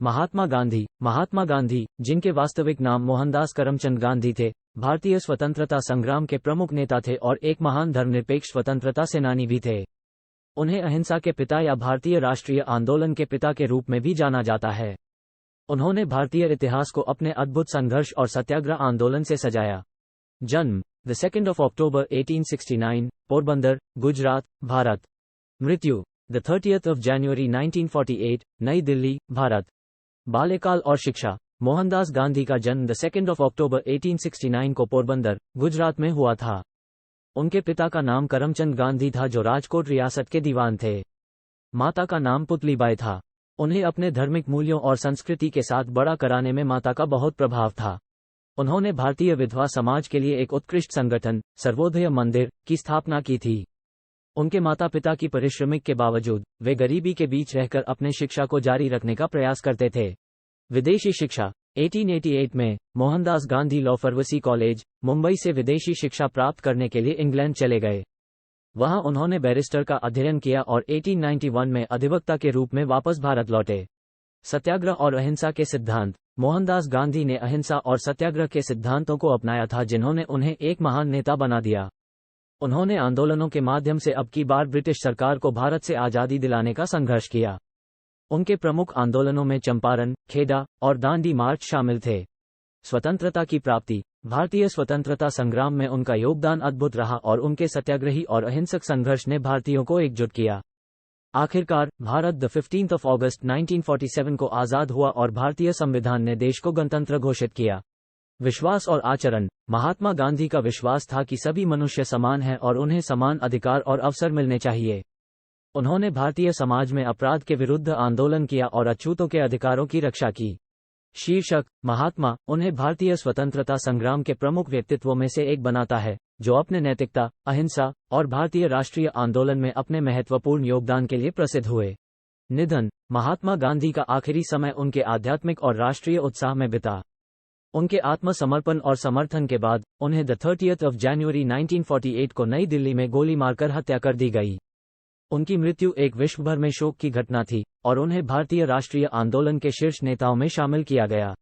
महात्मा गांधी, जिनके वास्तविक नाम मोहनदास करमचंद गांधी थे, भारतीय स्वतंत्रता संग्राम के प्रमुख नेता थे और एक महान धर्मनिरपेक्ष स्वतंत्रता सेनानी भी थे। उन्हें अहिंसा के पिता या भारतीय राष्ट्रीय आंदोलन के पिता के रूप में भी जाना जाता है। उन्होंने भारतीय इतिहास को अपने अद्भुत संघर्ष और सत्याग्रह आंदोलन से सजाया। जन्म 2 अक्टूबर 1869, पोरबंदर, गुजरात, भारत। मृत्यु 30 जनवरी 1948, नई दिल्ली, भारत। बाल्यकाल और शिक्षा। मोहनदास गांधी का जन्म 2 अक्टूबर 1869 को पोरबंदर, गुजरात में हुआ था। उनके पिता का नाम करमचंद गांधी था, जो राजकोट रियासत के दीवान थे। माता का नाम पुतलीबाई था। उन्हें अपने धार्मिक मूल्यों और संस्कृति के साथ बड़ा कराने में माता का बहुत प्रभाव था। उन्होंने भारतीय विधवा समाज के लिए एक उत्कृष्ट संगठन, सर्वोदय मंदिर, की स्थापना की थी। उनके माता पिता की परिश्रमिक के बावजूद वे गरीबी के बीच रहकर अपने शिक्षा को जारी रखने का प्रयास करते थे। विदेशी शिक्षा। 1888 में Mohandas Gandhi law pharmacy college, Mumbai से विदेशी शिक्षा प्राप्त करने के लिए इंग्लैंड चले गए। वहां उन्होंने बैरिस्टर का अध्ययन किया और 1891 में अधिवक्ता के रूप में वापस भारत लौटे। सत्याग्रह और अहिंसा के सिद्धांत। मोहनदास गांधी ने अहिंसा और सत्याग्रह के सिद्धांतों को अपनाया था, जिन्होंने उन्हें एक महान नेता बना दिया। उन्होंने आंदोलनों के माध्यम से अब की बार ब्रिटिश सरकार को भारत से आज़ादी दिलाने का संघर्ष किया। उनके प्रमुख आंदोलनों में चंपारण, खेड़ा और दांडी मार्च शामिल थे। स्वतंत्रता की प्राप्ति। भारतीय स्वतंत्रता संग्राम में उनका योगदान अद्भुत रहा और उनके सत्याग्रही और अहिंसक संघर्ष ने भारतीयों को एकजुट किया। आखिरकार भारत 15 अगस्त 1947 को आज़ाद हुआ और भारतीय संविधान ने देश को गणतंत्र घोषित किया। विश्वास और आचरण। महात्मा गांधी का विश्वास था कि सभी मनुष्य समान हैं और उन्हें समान अधिकार और अवसर मिलने चाहिए। उन्होंने भारतीय समाज में अपराध के विरुद्ध आंदोलन किया और अछूतों के अधिकारों की रक्षा की। शीर्षक। महात्मा उन्हें भारतीय स्वतंत्रता संग्राम के प्रमुख व्यक्तित्वों में से एक बनाता है, जो अपने नैतिकता, अहिंसा और भारतीय राष्ट्रीय आंदोलन में अपने महत्वपूर्ण योगदान के लिए प्रसिद्ध हुए। निधन। महात्मा गांधी का आखिरी समय उनके आध्यात्मिक और राष्ट्रीय उत्साह में बिता। उनके आत्मसमर्पण और समर्थन के बाद उन्हें 30 जनवरी 1948 को नई दिल्ली में गोली मारकर हत्या कर दी गई। उनकी मृत्यु एक विश्व भर में शोक की घटना थी और उन्हें भारतीय राष्ट्रीय आंदोलन के शीर्ष नेताओं में शामिल किया गया।